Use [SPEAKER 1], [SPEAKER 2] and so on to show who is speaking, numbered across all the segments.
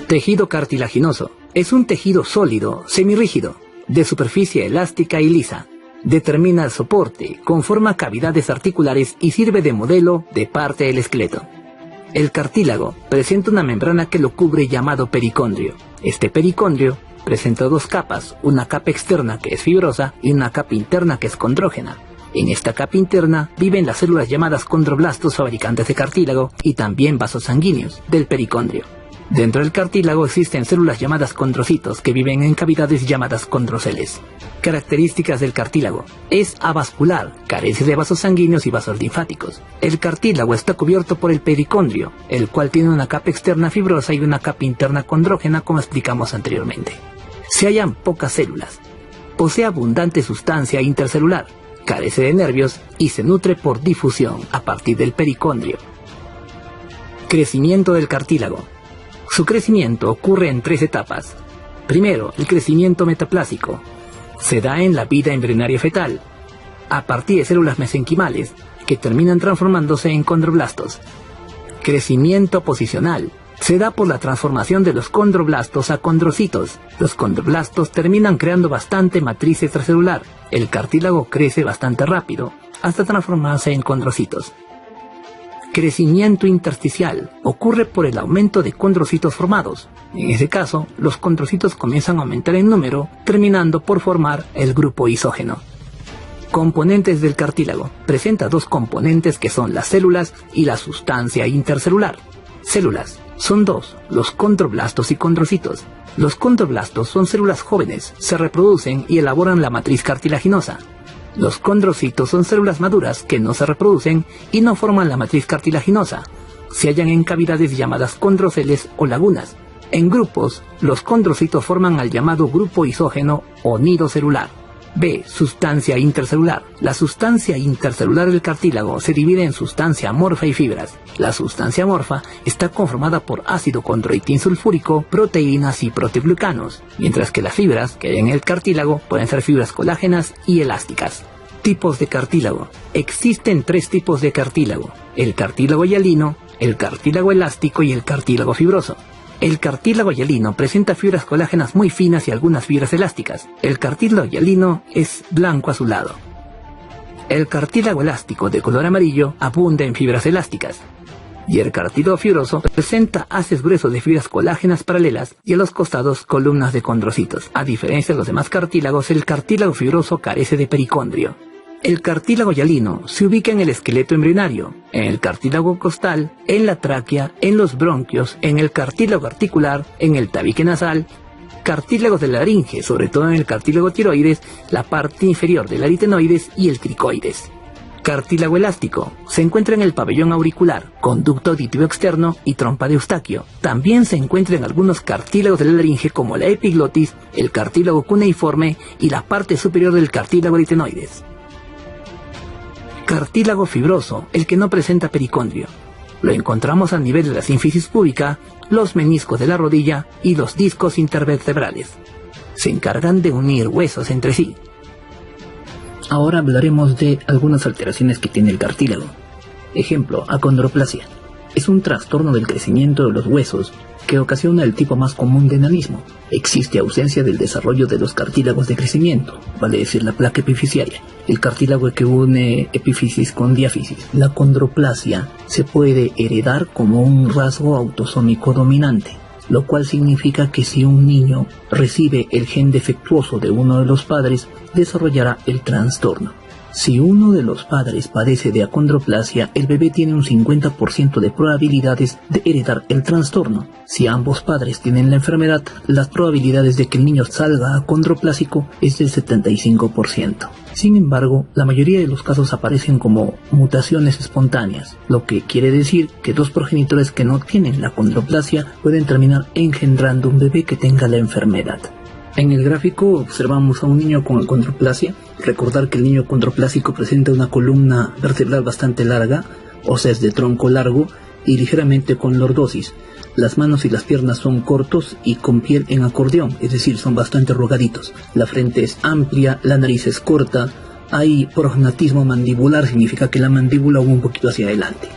[SPEAKER 1] Tejido cartilaginoso. Es un tejido sólido, semirrígido, de superficie elástica y lisa. Determina el soporte, conforma cavidades articulares y sirve de modelo de parte del esqueleto. El cartílago presenta una membrana que lo cubre llamado pericondrio. Este pericondrio presenta dos capas, una capa externa que es fibrosa y una capa interna que es condrógena. En esta capa interna viven las células llamadas condroblastos fabricantes de cartílago y también vasos sanguíneos del pericondrio. Dentro del cartílago existen células llamadas condrocitos que viven en cavidades llamadas condroceles. Características del cartílago. Es avascular, carece de vasos sanguíneos y vasos linfáticos. El cartílago está cubierto por el pericondrio, el cual tiene una capa externa fibrosa y una capa interna condrógena como explicamos anteriormente. Se hallan pocas células. Posee abundante sustancia intercelular, carece de nervios y se nutre por difusión a partir del pericondrio. Crecimiento del cartílago. Su crecimiento ocurre en 3 etapas. Primero, el crecimiento metaplásico. Se da en la vida embrionaria fetal, a partir de células mesenquimales, que terminan transformándose en condroblastos. Crecimiento posicional. Se da por la transformación de los condroblastos a condrocitos. Los condroblastos terminan creando bastante matriz extracelular. El cartílago crece bastante rápido, hasta transformarse en condrocitos. Crecimiento intersticial. Ocurre por el aumento de condrocitos formados. En ese caso, los condrocitos comienzan a aumentar en número, terminando por formar el grupo isógeno. Componentes del cartílago. Presenta 2 componentes que son las células y la sustancia intercelular. Células. Son 2, los condroblastos y condrocitos. Los condroblastos son células jóvenes, se reproducen y elaboran la matriz cartilaginosa. Los condrocitos son células maduras que no se reproducen y no forman la matriz cartilaginosa. Se hallan en cavidades llamadas condroceles o lagunas. En grupos, los condrocitos forman al llamado grupo isógeno o nido celular. B. Sustancia intercelular. La sustancia intercelular del cartílago se divide en sustancia amorfa y fibras. La sustancia amorfa está conformada por ácido condroitín sulfúrico, proteínas y proteoglucanos, mientras que las fibras que hay en el cartílago pueden ser fibras colágenas y elásticas. Tipos de cartílago. Existen 3 tipos de cartílago: el cartílago hialino, el cartílago elástico y el cartílago fibroso. El cartílago hialino presenta fibras colágenas muy finas y algunas fibras elásticas. El cartílago hialino es blanco azulado. El cartílago elástico de color amarillo abunda en fibras elásticas. Y el cartílago fibroso presenta haces gruesos de fibras colágenas paralelas y a los costados columnas de condrocitos. A diferencia de los demás cartílagos, el cartílago fibroso carece de pericondrio. El cartílago hialino se ubica en el esqueleto embrionario, en el cartílago costal, en la tráquea, en los bronquios, en el cartílago articular, en el tabique nasal, cartílagos de la laringe, sobre todo en el cartílago tiroides, la parte inferior del aritenoides y el cricoides. Cartílago elástico se encuentra en el pabellón auricular, conducto auditivo externo y trompa de Eustaquio. También se encuentra en algunos cartílagos de la laringe como la epiglotis, el cartílago cuneiforme y la parte superior del cartílago aritenoides. Cartílago fibroso, el que no presenta pericondrio. Lo encontramos al nivel de la sínfisis púbica, los meniscos de la rodilla y los discos intervertebrales. Se encargan de unir huesos entre sí. Ahora hablaremos de algunas alteraciones que tiene el cartílago. Ejemplo, acondroplasia. Es un trastorno del crecimiento de los huesos que ocasiona el tipo más común de enanismo. Existe ausencia del desarrollo de los cartílagos de crecimiento, vale decir la placa epifisiaria, el cartílago que une epífisis con diáfisis. La acondroplasia se puede heredar como un rasgo autosómico dominante, lo cual significa que si un niño recibe el gen defectuoso de uno de los padres, desarrollará el trastorno. Si uno de los padres padece de acondroplasia, el bebé tiene un 50% de probabilidades de heredar el trastorno. Si ambos padres tienen la enfermedad, las probabilidades de que el niño salga acondroplásico es del 75%. Sin embargo, la mayoría de los casos aparecen como mutaciones espontáneas, lo que quiere decir que 2 progenitores que no tienen la acondroplasia pueden terminar engendrando un bebé que tenga la enfermedad. En el gráfico observamos a un niño con acondroplasia. Recordar que el niño acondroplásico presenta una columna vertebral bastante larga, óseas de tronco largo y ligeramente con lordosis. Las manos y las piernas son cortos y con piel en acordeón, es decir, son bastante arrugaditos. La frente es amplia, la nariz es corta, hay prognatismo mandibular, significa que la mandíbula va un poquito hacia adelante.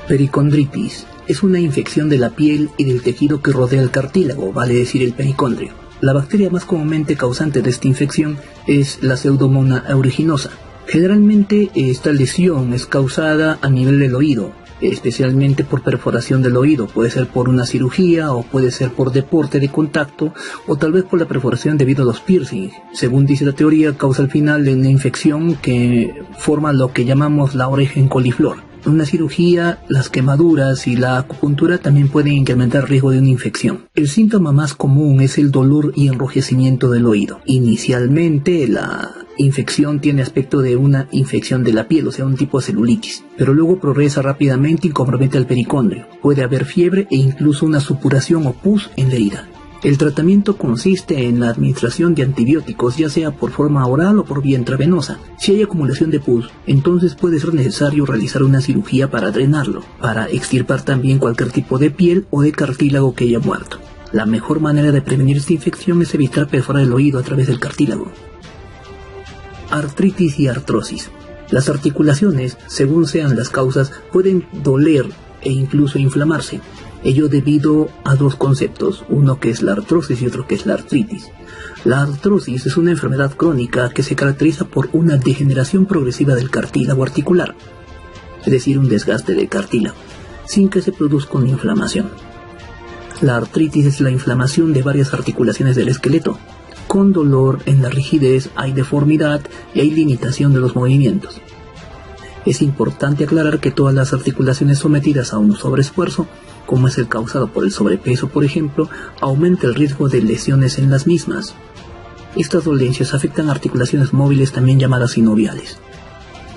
[SPEAKER 1] Pericondritis. es una infección de la piel y del tejido que rodea el cartílago, vale decir el pericondrio. La bacteria más comúnmente causante de esta infección es la Pseudomonas aeruginosa. Generalmente esta lesión es causada a nivel del oído, especialmente por perforación del oído. Puede ser por una cirugía o puede ser por deporte de contacto o tal vez por la perforación debido a los piercings. Según dice la teoría, causa al final de una infección que forma lo que llamamos la oreja en coliflor. Una cirugía, las quemaduras y la acupuntura también pueden incrementar el riesgo de una infección. El síntoma más común es el dolor y enrojecimiento del oído. Inicialmente la infección tiene aspecto de una infección de la piel, o sea, un tipo de celulitis, pero luego progresa rápidamente y compromete al pericondrio. Puede haber fiebre e incluso una supuración o pus en la herida. El tratamiento consiste en la administración de antibióticos, ya sea por forma oral o por vía intravenosa. Si hay acumulación de pus, entonces puede ser necesario realizar una cirugía para drenarlo, para extirpar también cualquier tipo de piel o de cartílago que haya muerto. La mejor manera de prevenir esta infección es evitar perforar el oído a través del cartílago. Artritis y artrosis. Las articulaciones, según sean las causas, pueden doler e incluso inflamarse. Ello debido a dos conceptos, uno que es la artrosis y otro que es la artritis. La artrosis es una enfermedad crónica que se caracteriza por una degeneración progresiva del cartílago articular, es decir, un desgaste del cartílago, sin que se produzca una inflamación. La artritis es la inflamación de varias articulaciones del esqueleto. Con dolor en la rigidez hay deformidad y hay limitación de los movimientos. Es importante aclarar que todas las articulaciones sometidas a un sobreesfuerzo, como es el causado por el sobrepeso, por ejemplo, aumenta el riesgo de lesiones en las mismas. Estas dolencias afectan articulaciones móviles también llamadas sinoviales.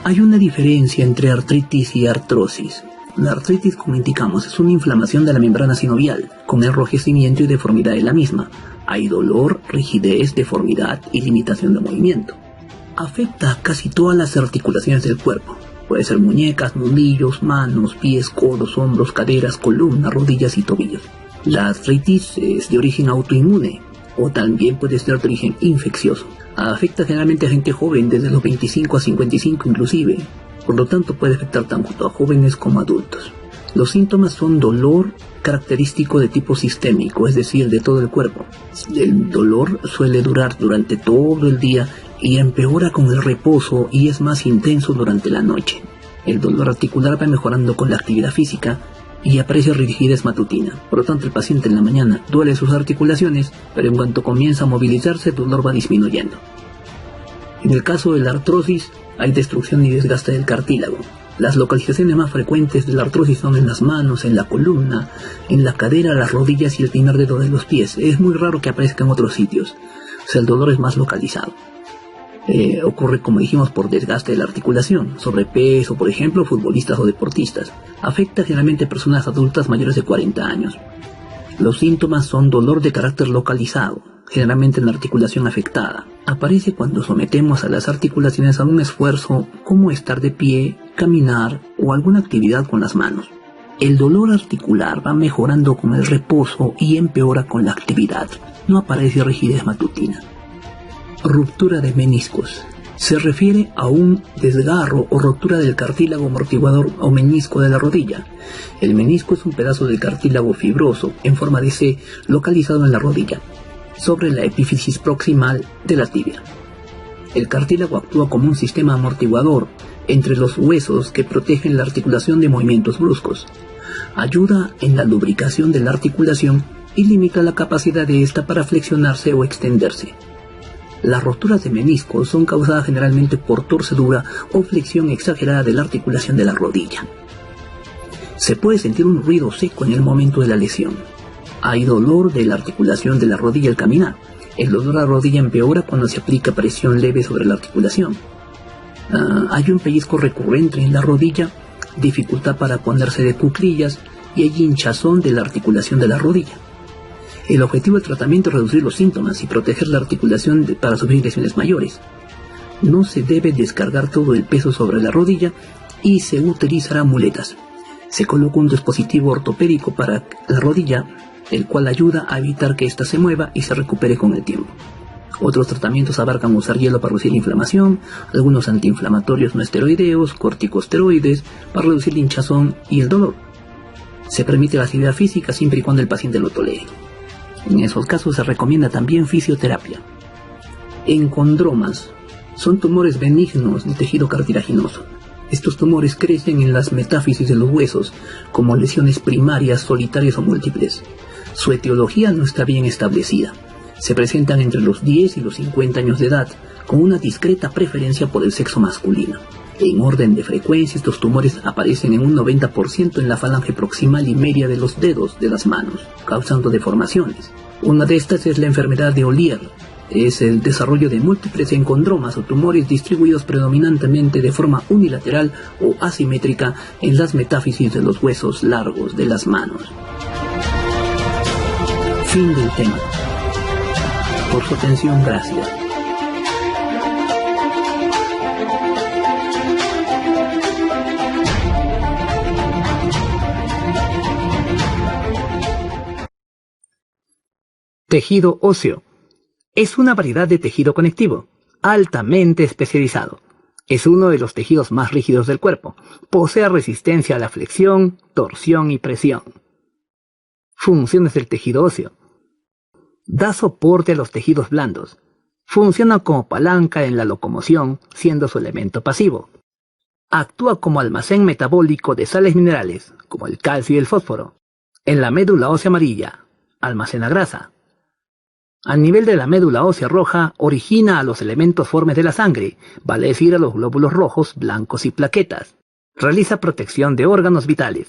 [SPEAKER 1] Hay una diferencia entre artritis y artrosis. La artritis, como indicamos, es una inflamación de la membrana sinovial, con enrojecimiento y deformidad de la misma. Hay dolor, rigidez, deformidad y limitación de movimiento. Afecta a casi todas las articulaciones del cuerpo. Puede ser muñecas, nudillos, manos, pies, codos, hombros, caderas, columna, rodillas y tobillos. La artritis es de origen autoinmune o también puede ser de origen infeccioso. Afecta generalmente a gente joven, desde los 25 a 55 inclusive. Por lo tanto puede afectar tanto a jóvenes como a adultos. Los síntomas son dolor característico de tipo sistémico, es decir, de todo el cuerpo. El dolor suele durar durante todo el día y empeora con el reposo y es más intenso durante la noche. El dolor articular va mejorando con la actividad física y aparece rigidez matutina. Por lo tanto, el paciente en la mañana duele sus articulaciones, pero en cuanto comienza a movilizarse, el dolor va disminuyendo. En el caso de la artrosis, hay destrucción y desgaste del cartílago. Las localizaciones más frecuentes de la artrosis son en las manos, en la columna, en la cadera, las rodillas y el primer dedo de los pies. Es muy raro que aparezca en otros sitios, o sea, el dolor es más localizado. Ocurre, como dijimos, por desgaste de la articulación, sobrepeso, por ejemplo, futbolistas o deportistas. Afecta generalmente a personas adultas mayores de 40 años. Los síntomas son dolor de carácter localizado, generalmente en la articulación afectada. Aparece cuando sometemos a las articulaciones a un esfuerzo como estar de pie, caminar o alguna actividad con las manos. El dolor articular va mejorando con el reposo y empeora con la actividad. No aparece rigidez matutina. Ruptura de meniscos. Se refiere a un desgarro o rotura del cartílago amortiguador o menisco de la rodilla. El menisco es un pedazo de cartílago fibroso en forma de C localizado en la rodilla, sobre la epífisis proximal de la tibia. El cartílago actúa como un sistema amortiguador entre los huesos que protegen la articulación de movimientos bruscos. Ayuda en la lubricación de la articulación y limita la capacidad de ésta para flexionarse o extenderse. Las roturas de meniscos son causadas generalmente por torcedura o flexión exagerada de la articulación de la rodilla. Se puede sentir un ruido seco en el momento de la lesión. Hay dolor de la articulación de la rodilla al caminar. El dolor a la rodilla empeora cuando se aplica presión leve sobre la articulación. Hay un pellizco recurrente en la rodilla, dificultad para ponerse de cuclillas y hay hinchazón de la articulación de la rodilla. El objetivo del tratamiento es reducir los síntomas y proteger la articulación para sufrir lesiones mayores. No se debe descargar todo el peso sobre la rodilla y se utilizará muletas. Se coloca un dispositivo ortopédico para la rodilla, el cual ayuda a evitar que ésta se mueva y se recupere con el tiempo. Otros tratamientos abarcan usar hielo para reducir la inflamación, algunos antiinflamatorios no esteroideos, corticosteroides para reducir la hinchazón y el dolor. Se permite la actividad física siempre y cuando el paciente lo tolere. En esos casos se recomienda también fisioterapia. Encondromas son tumores benignos del tejido cartilaginoso. Estos tumores crecen en las metáfisis de los huesos como lesiones primarias, solitarias o múltiples. Su etiología no está bien establecida. Se presentan entre los 10 y los 50 años de edad, con una discreta preferencia por el sexo masculino. En orden de frecuencia, estos tumores aparecen en un 90% en la falange proximal y media de los dedos de las manos, causando deformaciones. Una de estas es la enfermedad de Ollier. Es el desarrollo de múltiples encondromas o tumores distribuidos predominantemente de forma unilateral o asimétrica en las metáfisis de los huesos largos de las manos. Fin del tema. Por su atención, gracias. Tejido óseo. Es una variedad de tejido conectivo, altamente especializado. Es uno de los tejidos más rígidos del cuerpo. Posee resistencia a la flexión, torsión y presión. Funciones del tejido óseo. Da soporte a los tejidos blandos. Funciona como palanca en la locomoción, siendo su elemento pasivo. Actúa como almacén metabólico de sales minerales, como el calcio y el fósforo. En la médula ósea amarilla, almacena grasa. A nivel de la médula ósea roja, origina a los elementos formes de la sangre, vale decir a los glóbulos rojos, blancos y plaquetas. Realiza protección de órganos vitales.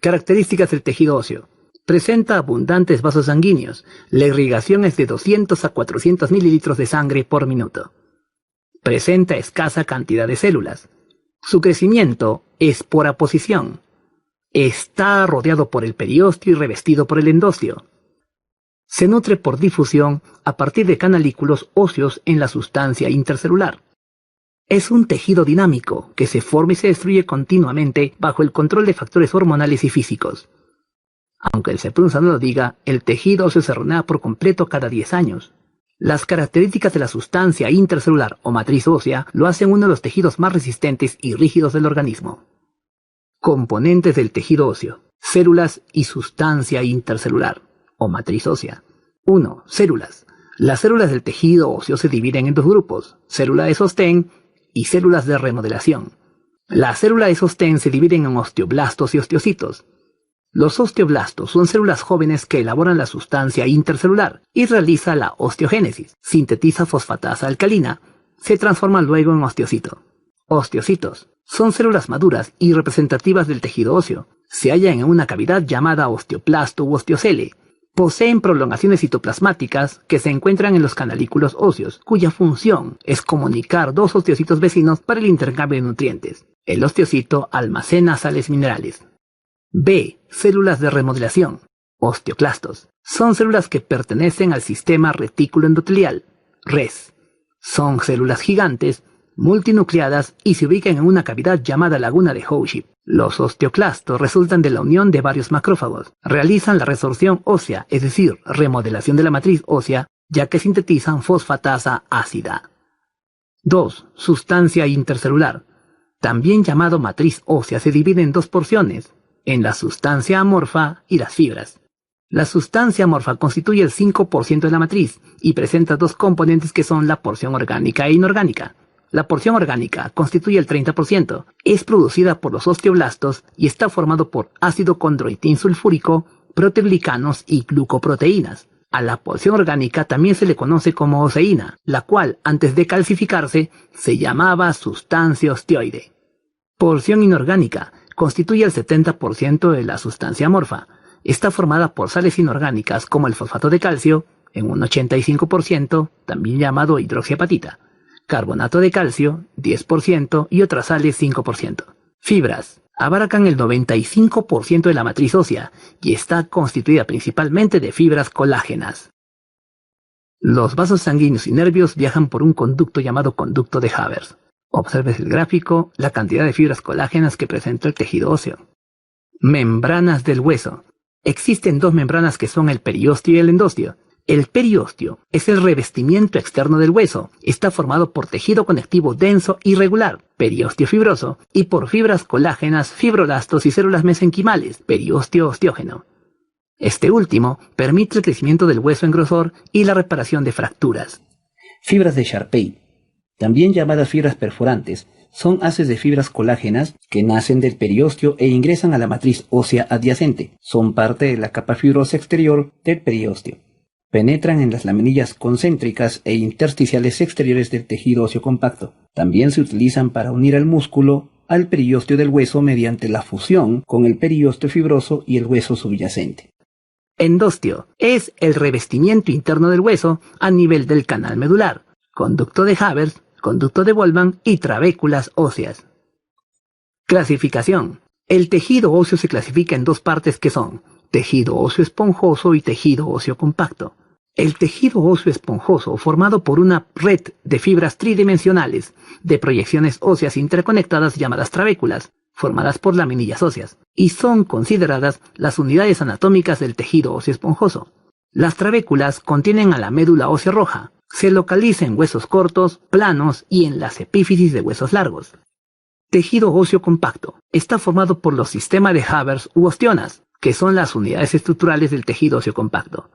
[SPEAKER 1] Características del tejido óseo. Presenta abundantes vasos sanguíneos. La irrigación es de 200 a 400 mililitros de sangre por minuto. Presenta escasa cantidad de células. Su crecimiento es por aposición. Está rodeado por el periósteo y revestido por el endostio. Se nutre por difusión a partir de canalículos óseos en la sustancia intercelular. Es un tejido dinámico que se forma y se destruye continuamente bajo el control de factores hormonales y físicos. Aunque el CEPRUNSA no lo diga, el tejido óseo se renueva por completo cada 10 años. Las características de la sustancia intercelular o matriz ósea lo hacen uno de los tejidos más resistentes y rígidos del organismo. Componentes del tejido óseo: células y sustancia intercelular o matriz ósea. 1. Células. Las células del tejido óseo se dividen en dos grupos: célula de sostén y células de remodelación. La célula de sostén se dividen en osteoblastos y osteocitos. Los osteoblastos son células jóvenes que elaboran la sustancia intercelular y realiza la osteogénesis. Sintetiza fosfatasa alcalina. Se transforma luego en osteocito. Osteocitos son células maduras y representativas del tejido óseo. Se hallan en una cavidad llamada osteoplasto u osteocele. Poseen prolongaciones citoplasmáticas que se encuentran en los canalículos óseos, cuya función es comunicar dos osteocitos vecinos para el intercambio de nutrientes. El osteocito almacena sales minerales. B. Células de remodelación. Osteoclastos. Son células que pertenecen al sistema retículo endotelial, RES. Son células gigantes, multinucleadas y se ubican en una cavidad llamada laguna de Howship. Los osteoclastos resultan de la unión de varios macrófagos. Realizan la resorción ósea, es decir, remodelación de la matriz ósea, ya que sintetizan fosfatasa ácida. 2. Sustancia intercelular. También llamado matriz ósea, se divide en dos porciones: en la sustancia amorfa y las fibras. La sustancia amorfa constituye el 5% de la matriz y presenta dos componentes que son la porción orgánica e inorgánica. La porción orgánica constituye el 30%, es producida por los osteoblastos y está formado por ácido condroitín sulfúrico, proteoglicanos y glucoproteínas. A la porción orgánica también se le conoce como oseína, la cual antes de calcificarse se llamaba sustancia osteoide. Porción inorgánica constituye el 70% de la sustancia amorfa. Está formada por sales inorgánicas como el fosfato de calcio, en un 85%, también llamado hidroxiapatita, carbonato de calcio, 10% y otras sales 5%. Fibras. Abarcan el 95% de la matriz ósea y está constituida principalmente de fibras colágenas. Los vasos sanguíneos y nervios viajan por un conducto llamado conducto de Havers. Observes el gráfico, la cantidad de fibras colágenas que presenta el tejido óseo. Membranas del hueso. Existen dos membranas que son el periósteo y el endostio. El periósteo es el revestimiento externo del hueso. Está formado por tejido conectivo denso y regular, periósteo fibroso, y por fibras colágenas, fibroblastos y células mesenquimales, periósteo osteógeno. Este último permite el crecimiento del hueso en grosor y la reparación de fracturas. Fibras de Sharpey, también llamadas fibras perforantes, son haces de fibras colágenas que nacen del periósteo e ingresan a la matriz ósea adyacente. Son parte de la capa fibrosa exterior del periósteo. Penetran en las laminillas concéntricas e intersticiales exteriores del tejido óseo compacto. También se utilizan para unir al músculo al periósteo del hueso mediante la fusión con el periósteo fibroso y el hueso subyacente. Endósteo es el revestimiento interno del hueso a nivel del canal medular, conducto de Havers, conducto de Volman y trabéculas óseas. Clasificación. El tejido óseo se clasifica en dos partes que son tejido óseo esponjoso y tejido óseo compacto. El tejido óseo esponjoso, formado por una red de fibras tridimensionales de proyecciones óseas interconectadas llamadas trabéculas, formadas por laminillas óseas, y son consideradas las unidades anatómicas del tejido óseo esponjoso. Las trabéculas contienen a la médula ósea roja, se localiza en huesos cortos, planos y en las epífisis de huesos largos. Tejido óseo compacto está formado por los sistemas de Havers u ostionas, que son las unidades estructurales del tejido óseo compacto.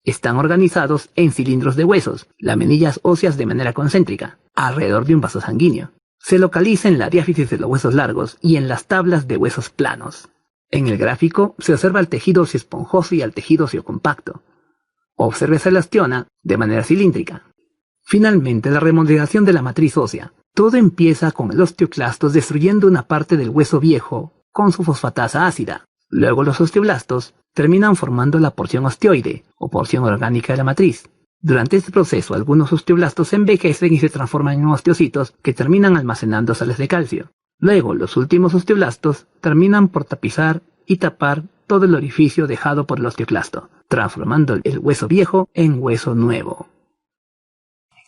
[SPEAKER 1] Están organizados en cilindros de huesos, laminillas óseas de manera concéntrica, alrededor de un vaso sanguíneo. Se localiza en la diáfisis de los huesos largos y en las tablas de huesos planos. En el gráfico se observa el tejido óseo esponjoso y el tejido óseo compacto. Obsérvese la osteona de manera cilíndrica. Finalmente, la remodelación de la matriz ósea. Todo empieza con el osteoclastos destruyendo una parte del hueso viejo con su fosfatasa ácida. Luego los osteoblastos terminan formando la porción osteoide o porción orgánica de la matriz. Durante este proceso, algunos osteoblastos envejecen y se transforman en osteocitos que terminan almacenando sales de calcio. Luego, los últimos osteoblastos terminan por tapizar y tapar todo el orificio dejado por el osteoclasto, transformando el hueso viejo en hueso nuevo.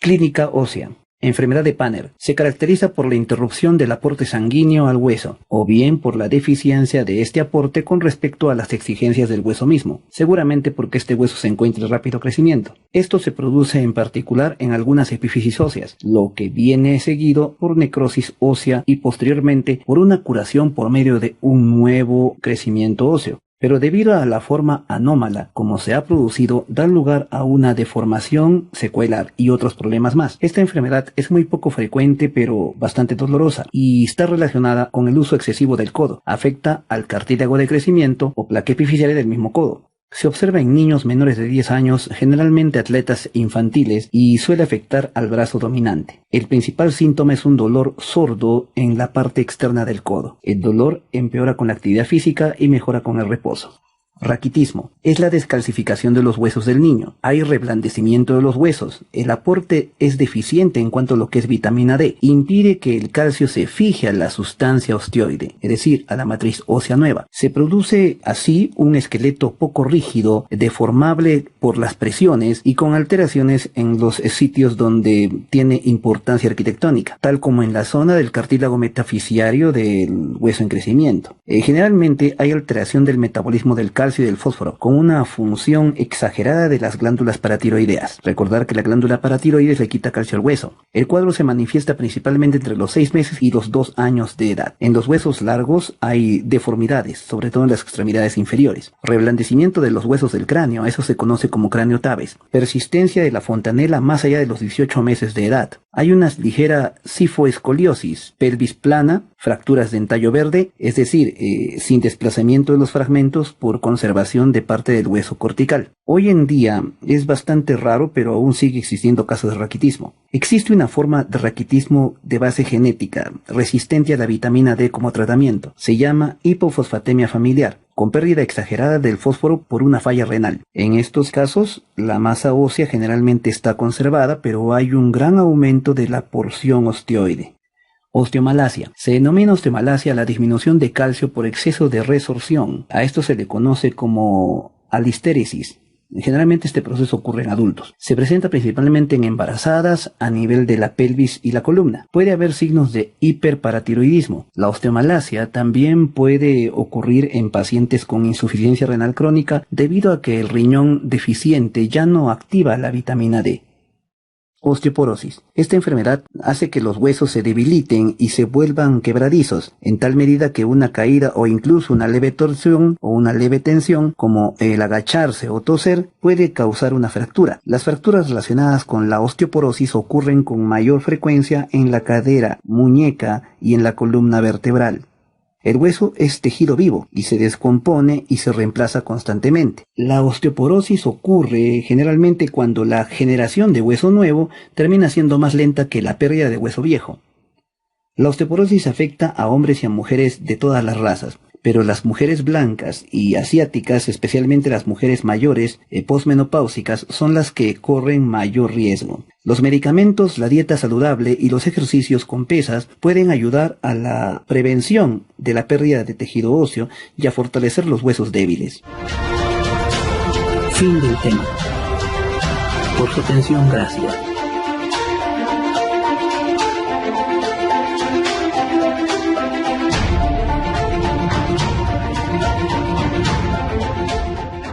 [SPEAKER 1] Clínica ósea. Enfermedad de Panner. Se caracteriza por la interrupción del aporte sanguíneo al hueso, o bien por la deficiencia de este aporte con respecto a las exigencias del hueso mismo, seguramente porque este hueso se encuentra en rápido crecimiento. Esto se produce en particular en algunas epífisis óseas, lo que viene seguido por necrosis ósea y posteriormente por una curación por medio de un nuevo crecimiento óseo. Pero debido a la forma anómala como se ha producido, da lugar a una deformación secuelar y otros problemas más. Esta enfermedad es muy poco frecuente pero bastante dolorosa y está relacionada con el uso excesivo del codo. Afecta al cartílago de crecimiento o placa epifisiaria del mismo codo. Se observa en niños menores de 10 años, generalmente atletas infantiles, y suele afectar al brazo dominante. El principal síntoma es un dolor sordo en la parte externa del codo. El dolor empeora con la actividad física y mejora con el reposo. Raquitismo. Es la descalcificación de los huesos del niño. Hay reblandecimiento de los huesos. El aporte es deficiente en cuanto a lo que es vitamina D. Impide que el calcio se fije a la sustancia osteoide, es decir, a la matriz ósea nueva. Se produce así un esqueleto poco rígido, deformable por las presiones y con alteraciones en los sitios donde tiene importancia arquitectónica, tal como en la zona del cartílago metafisiario del hueso en crecimiento. Generalmente hay alteración del metabolismo del calcio y del fósforo, con una función exagerada de las glándulas paratiroideas. Recordar que la glándula paratiroides le quita calcio al hueso. El cuadro se manifiesta principalmente entre los 6 meses y los 2 años de edad. En los huesos largos hay deformidades, sobre todo en las extremidades inferiores. Reblandecimiento de los huesos del cráneo, eso se conoce como cráneo Tabes. Persistencia de la fontanela más allá de los 18 meses de edad. Hay una ligera cifoescoliosis, pelvis plana, fracturas de entallo verde, es decir, sin desplazamiento de los fragmentos por conservación de parte del hueso cortical. Hoy en día es bastante raro, pero aún sigue existiendo casos de raquitismo. Existe una forma de raquitismo de base genética, resistente a la vitamina D como tratamiento. Se llama hipofosfatemia familiar, con pérdida exagerada del fósforo por una falla renal. En estos casos, la masa ósea generalmente está conservada, pero hay un gran aumento de la porción osteoide. Osteomalacia. Se denomina osteomalacia la disminución de calcio por exceso de resorción. A esto se le conoce como alistéresis. Generalmente este proceso ocurre en adultos. Se presenta principalmente en embarazadas a nivel de la pelvis y la columna. Puede haber signos de hiperparatiroidismo. La osteomalacia también puede ocurrir en pacientes con insuficiencia renal crónica debido a que el riñón deficiente ya no activa la vitamina D. Osteoporosis. Esta enfermedad hace que los huesos se debiliten y se vuelvan quebradizos, en tal medida que una caída o incluso una leve torsión o una leve tensión, como el agacharse o toser, puede causar una fractura. Las fracturas relacionadas con la osteoporosis ocurren con mayor frecuencia en la cadera, muñeca y en la columna vertebral. El hueso es tejido vivo y se descompone y se reemplaza constantemente. La osteoporosis ocurre generalmente cuando la generación de hueso nuevo termina siendo más lenta que la pérdida de hueso viejo. La osteoporosis afecta a hombres y a mujeres de todas las razas, pero las mujeres blancas y asiáticas, especialmente las mujeres mayores posmenopáusicas, son las que corren mayor riesgo. Los medicamentos, la dieta saludable y los ejercicios con pesas pueden ayudar a la prevención de la pérdida de tejido óseo y a fortalecer los huesos débiles. Fin del tema. Por su atención, gracias.